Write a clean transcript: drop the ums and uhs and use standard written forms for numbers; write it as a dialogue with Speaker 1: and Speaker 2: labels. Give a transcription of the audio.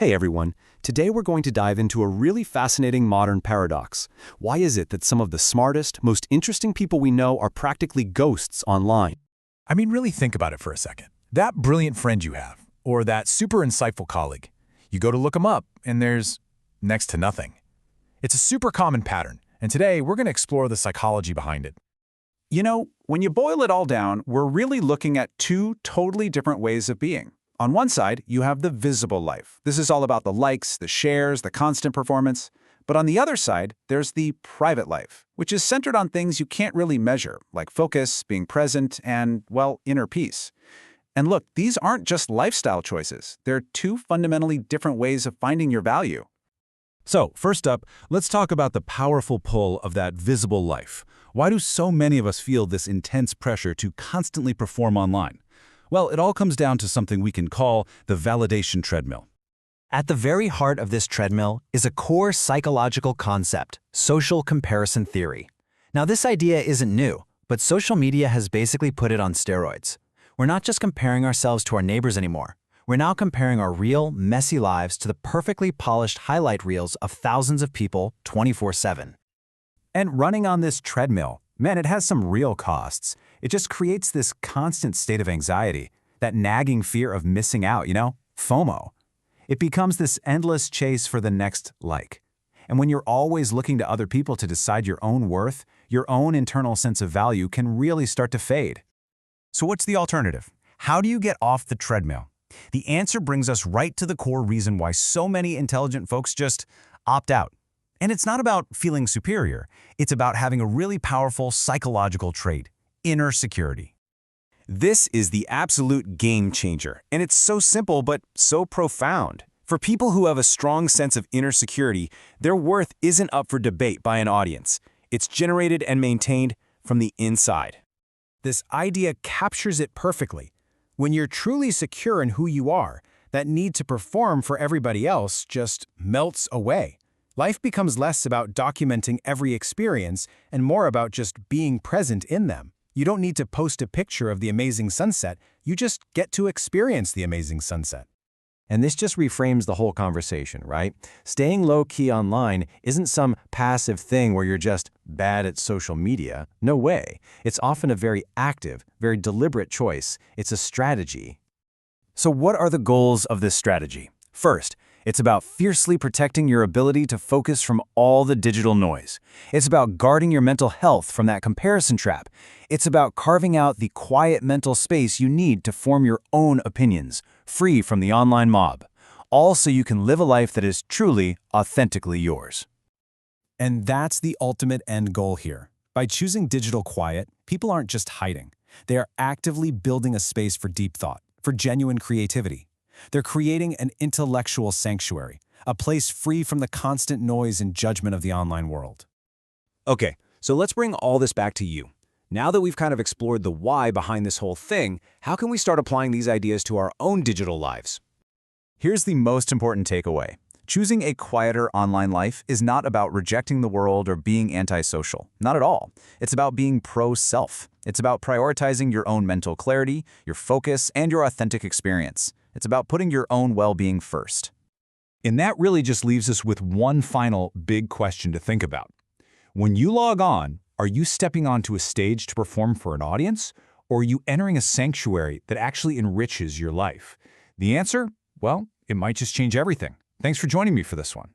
Speaker 1: Hey everyone, today we're going to dive into a really fascinating modern paradox. Why is it that some of the smartest, most interesting people we know are practically ghosts online?
Speaker 2: I mean, really think about it for a second. That brilliant friend you have, or that super insightful colleague, you go to look them up, and there's next to nothing. It's a super common pattern, and today we're going to explore the psychology behind it.
Speaker 3: You know, when you boil it all down, we're really looking at two totally different ways of being. On one side, you have the visible life. This is all about the likes, the shares, the constant performance. But on the other side, there's the private life, which is centered on things you can't really measure, like focus, being present, and, well, inner peace. And look, these aren't just lifestyle choices. They're two fundamentally different ways of finding your value.
Speaker 4: So, first up, let's talk about the powerful pull of that visible life. Why do so many of us feel this intense pressure to constantly perform online? Well, it all comes down to something we can call the validation treadmill.
Speaker 5: At the very heart of this treadmill is a core psychological concept, social comparison theory. Now, this idea isn't new, but social media has basically put it on steroids. We're not just comparing ourselves to our neighbors anymore. We're now comparing our real, messy lives to the perfectly polished highlight reels of thousands of people 24/7.
Speaker 6: And running on this treadmill, man, it has some real costs. It just creates this constant state of anxiety, that nagging fear of missing out, FOMO. It becomes this endless chase for the next like. And when you're always looking to other people to decide your own worth, your own internal sense of value can really start to fade.
Speaker 7: So what's the alternative? How do you get off the treadmill? The answer brings us right to the core reason why so many intelligent folks just opt out. And it's not about feeling superior. It's about having a really powerful psychological trait, inner security.
Speaker 8: This is the absolute game changer, and it's so simple but so profound. For people who have a strong sense of inner security, their worth isn't up for debate by an audience. It's generated and maintained from the inside.
Speaker 7: This idea captures it perfectly. When you're truly secure in who you are, that need to perform for everybody else just melts away. Life becomes less about documenting every experience and more about just being present in them. You don't need to post a picture of the amazing sunset, you just get to experience the amazing sunset.
Speaker 6: And this just reframes the whole conversation, right? Staying low-key online isn't some passive thing where you're just bad at social media. No way. It's often a very active, very deliberate choice. It's a strategy.
Speaker 8: So what are the goals of this strategy? First, it's about fiercely protecting your ability to focus from all the digital noise. It's about guarding your mental health from that comparison trap. It's about carving out the quiet mental space you need to form your own opinions, free from the online mob, all so you can live a life that is truly, authentically yours.
Speaker 6: And that's the ultimate end goal here. By choosing digital quiet, people aren't just hiding. They are actively building a space for deep thought, for genuine creativity. They're creating an intellectual sanctuary, a place free from the constant noise and judgment of the online world.
Speaker 1: Okay, so let's bring all this back to you. Now that we've kind of explored the why behind this whole thing, how can we start applying these ideas to our own digital lives?
Speaker 8: Here's the most important takeaway. Choosing a quieter online life is not about rejecting the world or being antisocial. Not at all. It's about being pro-self. It's about prioritizing your own mental clarity, your focus, and your authentic experience. It's about putting your own well-being first.
Speaker 4: And that really just leaves us with one final big question to think about. When you log on, are you stepping onto a stage to perform for an audience, or are you entering a sanctuary that actually enriches your life? The answer? Well, it might just change everything. Thanks for joining me for this one.